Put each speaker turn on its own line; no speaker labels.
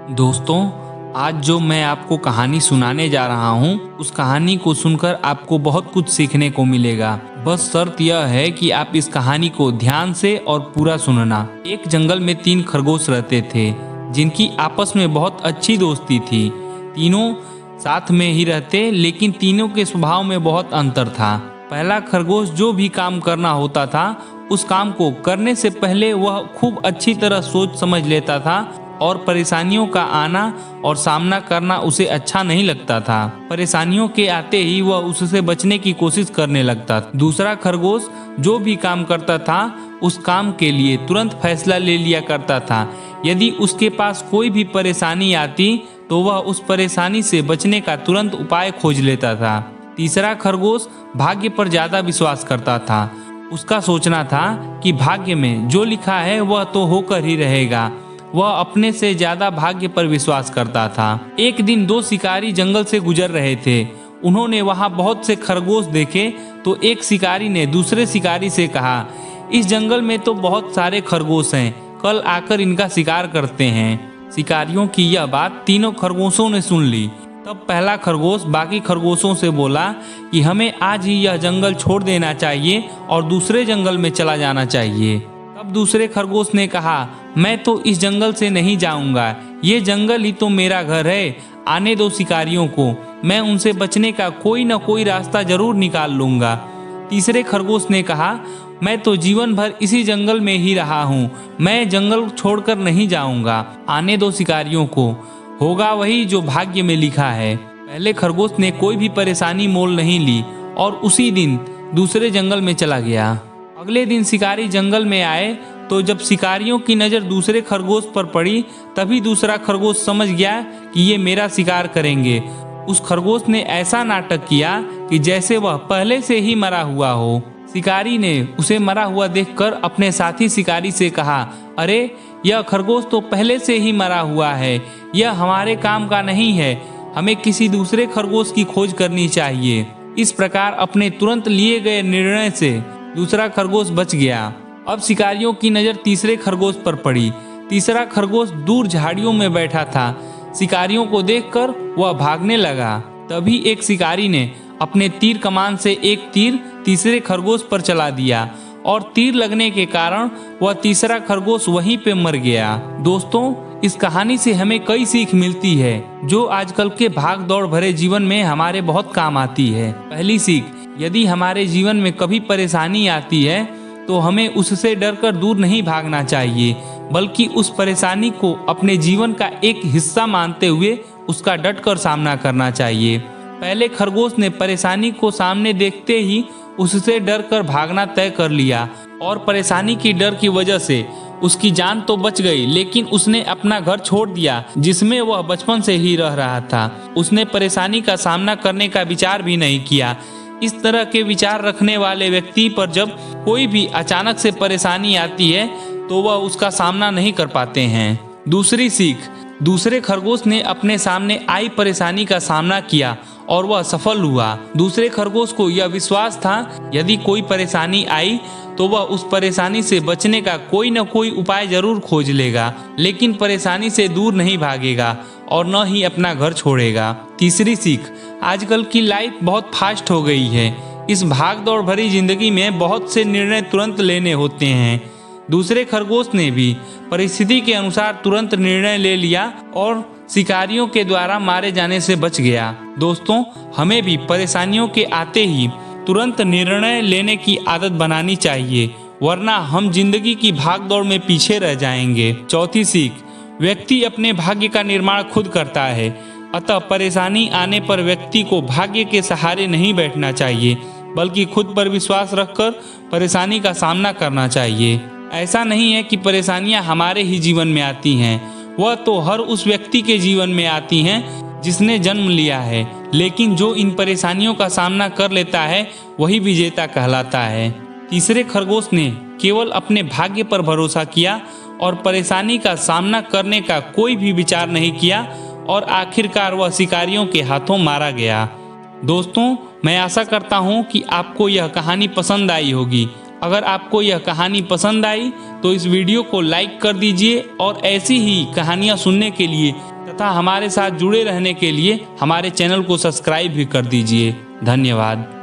दोस्तों, आज जो मैं आपको कहानी सुनाने जा रहा हूँ, उस कहानी को सुनकर आपको बहुत कुछ सीखने को मिलेगा। बस शर्त यह है कि आप इस कहानी को ध्यान से और पूरा सुनना। एक जंगल में 3 खरगोश रहते थे, जिनकी आपस में बहुत अच्छी दोस्ती थी। तीनों साथ में ही रहते, लेकिन तीनों के स्वभाव में बहुत अंतर था। पहला खरगोश जो भी काम करना होता था, उस काम को करने से पहले वह खूब अच्छी तरह सोच समझ लेता था और परेशानियों का आना और सामना करना उसे अच्छा नहीं लगता था। परेशानियों के आते ही वह उससे बचने की कोशिश करने लगता था। दूसरा खरगोश जो भी काम करता था, उस काम के लिए तुरंत फैसला ले लिया करता था। यदि उसके पास कोई भी परेशानी आती तो वह उस परेशानी से बचने का तुरंत उपाय खोज लेता था। तीसरा खरगोश भाग्य पर ज्यादा विश्वास करता था। उसका सोचना था कि भाग्य में जो लिखा है वह तो होकर ही रहेगा। वह अपने से ज्यादा भाग्य पर विश्वास करता था। एक दिन 2 शिकारी जंगल से गुजर रहे थे। उन्होंने वहां बहुत से खरगोश देखे तो एक शिकारी ने दूसरे शिकारी से कहा, इस जंगल में तो बहुत सारे खरगोश हैं, कल आकर इनका शिकार करते हैं। शिकारियों की यह बात तीनों खरगोशों ने सुन ली। तब पहला खरगोश बाकी खरगोशों से बोला कि हमें आज ही यह जंगल छोड़ देना चाहिए और दूसरे जंगल में चला जाना चाहिए। तब दूसरे खरगोश ने कहा, मैं तो इस जंगल से नहीं जाऊंगा, ये जंगल ही तो मेरा घर है। आने दो शिकारियों को, मैं उनसे बचने का कोई न कोई रास्ता जरूर निकाल लूंगा। तीसरे खरगोश ने कहा, मैं तो जीवन भर इसी जंगल में ही रहा हूँ, मैं जंगल छोड़कर नहीं जाऊंगा। आने दो शिकारियों को, होगा वही जो भाग्य में लिखा है। पहले खरगोश ने कोई भी परेशानी मोल नहीं ली और उसी दिन दूसरे जंगल में चला गया। अगले दिन शिकारी जंगल में आए तो जब शिकारियों की नज़र दूसरे खरगोश पर पड़ी, तभी दूसरा खरगोश समझ गया कि ये मेरा शिकार करेंगे। उस खरगोश ने ऐसा नाटक किया कि जैसे वह पहले से ही मरा हुआ हो। शिकारी ने उसे मरा हुआ देखकर अपने साथी शिकारी से कहा, अरे यह खरगोश तो पहले से ही मरा हुआ है, यह हमारे काम का नहीं है, हमें किसी दूसरे खरगोश की खोज करनी चाहिए। इस प्रकार अपने तुरंत लिए गए निर्णय से दूसरा खरगोश बच गया। अब शिकारियों की नज़र तीसरे खरगोश पर पड़ी। तीसरा खरगोश दूर झाड़ियों में बैठा था। शिकारियों को देखकर वह भागने लगा। तभी एक शिकारी ने अपने तीर कमान से एक तीर तीसरे खरगोश पर चला दिया और तीर लगने के कारण वह तीसरा खरगोश वहीं पे मर गया। दोस्तों, इस कहानी से हमें कई सीख मिलती है जो आजकल के भाग दौड़ भरे जीवन में हमारे बहुत काम आती है। पहली सीख, यदि हमारे जीवन में कभी परेशानी आती है तो हमें उससे डरकर दूर नहीं भागना चाहिए, बल्कि उस परेशानी को अपने जीवन का एक हिस्सा मानते हुए उसका डटकर सामना करना चाहिए। पहले खरगोश ने परेशानी को सामने देखते ही उससे डरकर भागना तय कर लिया और परेशानी की डर की वजह से उसकी जान तो बच गई, लेकिन उसने अपना घर छोड़ दिया जिसमें वह बचपन से ही रह रहा था। उसने परेशानी का सामना करने का विचार भी नहीं किया। इस तरह के विचार रखने वाले व्यक्ति पर जब कोई भी अचानक से परेशानी आती है तो वह उसका सामना नहीं कर पाते हैं। दूसरी सीख, दूसरे खरगोश ने अपने सामने आई परेशानी का सामना किया और वह सफल हुआ। दूसरे खरगोश को यह विश्वास था, यदि कोई परेशानी आई तो वह उस परेशानी से बचने का कोई न कोई उपाय जरूर खोज लेगा, लेकिन परेशानी से दूर नहीं भागेगा और न ही अपना घर छोड़ेगा। तीसरी सीख, आजकल की लाइफ बहुत फास्ट हो गई है। इस भाग दौड़ भरी जिंदगी में बहुत से निर्णय तुरंत लेने होते हैं। दूसरे खरगोश ने भी परिस्थिति के अनुसार तुरंत निर्णय ले लिया और शिकारियों के द्वारा मारे जाने से बच गया। दोस्तों, हमें भी परेशानियों के आते ही तुरंत निर्णय लेने की आदत बनानी चाहिए, वरना हम जिंदगी की भागदौड़ में पीछे रह जाएंगे। चौथी सीख, व्यक्ति अपने भाग्य का निर्माण खुद करता है, अतः परेशानी आने पर व्यक्ति को भाग्य के सहारे नहीं बैठना चाहिए, बल्कि खुद पर विश्वास रखकर परेशानी का सामना करना चाहिए। ऐसा नहीं है कि परेशानियां हमारे ही जीवन में आती हैं, वह तो हर उस व्यक्ति के जीवन में आती हैं जिसने जन्म लिया है, लेकिन जो इन परेशानियों का सामना कर लेता है वही विजेता कहलाता है। तीसरे खरगोश ने केवल अपने भाग्य पर भरोसा किया और परेशानी का सामना करने का कोई भी विचार नहीं किया और आखिरकार वह शिकारियों के हाथों मारा गया। दोस्तों, मैं आशा करता हूँ कि आपको यह कहानी पसंद आई होगी। अगर आपको यह कहानी पसंद आई तो इस वीडियो को लाइक कर दीजिए और ऐसी ही कहानियाँ सुनने के लिए तथा हमारे साथ जुड़े रहने के लिए हमारे चैनल को सब्सक्राइब भी कर दीजिए। धन्यवाद।